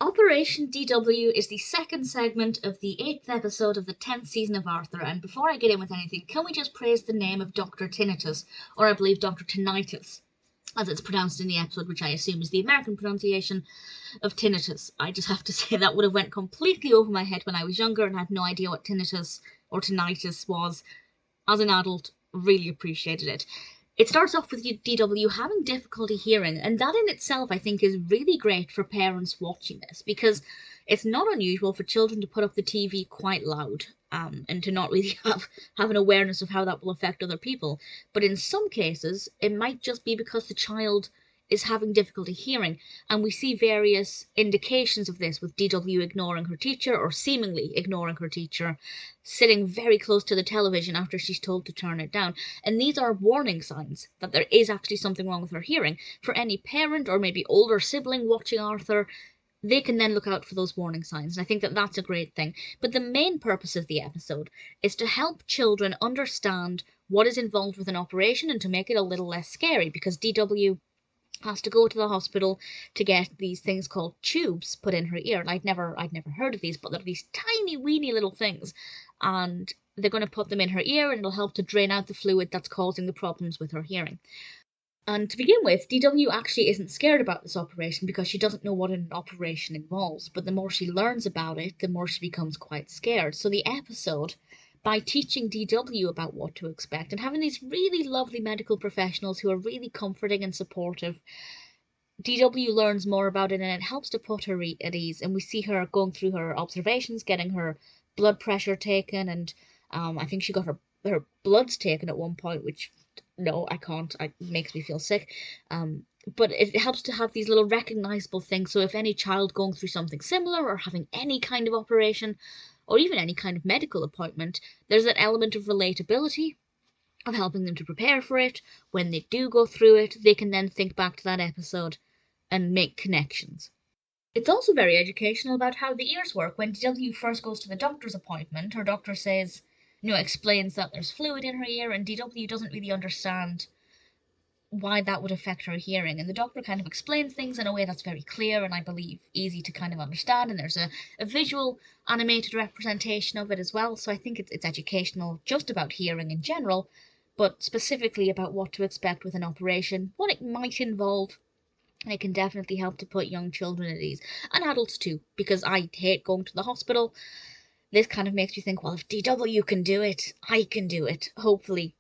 Operation DW is the second segment of the 8th episode of the 10th season of Arthur, and before I get in with anything, can we just praise the name of Dr. Tinnitus, or I believe Dr. Tinnitus, as it's pronounced in the episode, which I assume is the American pronunciation of tinnitus. I just have to say that would have went completely over my head when I was younger and had no idea what tinnitus or tinnitus was. As an adult, really appreciated it. It starts off with DW having difficulty hearing, and that in itself I think is really great for parents watching this, because it's not unusual for children to put up the TV quite loud, and to not really have an awareness of how that will affect other people. But in some cases, it might just be because the child is having difficulty hearing, and we see various indications of this with DW ignoring her teacher, or seemingly ignoring her teacher, sitting very close to the television after she's told to turn it down. And these are warning signs that there is actually something wrong with her hearing. For any parent or maybe older sibling watching Arthur, they can then look out for those warning signs. And I think that that's a great thing. But the main purpose of the episode is to help children understand what is involved with an operation and to make it a little less scary, because DW has to go to the hospital to get these things called tubes put in her ear. And I'd never heard of these, but they're these tiny weeny little things, and they're going to put them in her ear, and it'll help to drain out the fluid that's causing the problems with her hearing. And to begin with, DW actually isn't scared about this operation because she doesn't know what an operation involves. But the more she learns about it, the more she becomes quite scared. So the episode, by teaching DW about what to expect and having these really lovely medical professionals who are really comforting and supportive, DW learns more about it, and it helps to put her at ease. And we see her going through her observations, getting her blood pressure taken, and I think she got her bloods taken at one point, which, no, I can't. It makes me feel sick. But it helps to have these little recognizable things. So if any child going through something similar or having any kind of operation or even any kind of medical appointment, there's an element of relatability, of helping them to prepare for it. When they do go through it, they can then think back to that episode and make connections. It's also very educational about how the ears work. When DW first goes to the doctor's appointment, her doctor says, explains that there's fluid in her ear, and DW doesn't really understand why that would affect her hearing. And the doctor kind of explains things in a way that's very clear and I believe easy to kind of understand. And there's a visual animated representation of it as well. So I think it's educational just about hearing in general, but specifically about what to expect with an operation, what it might involve. And it can definitely help to put young children at ease, and adults too, because I hate going to the hospital. This kind of makes you think, well, if DW can do it, I can do it. Hopefully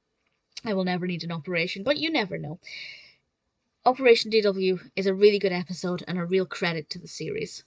I will never need an operation, but you never know. Operation DW is a really good episode and a real credit to the series.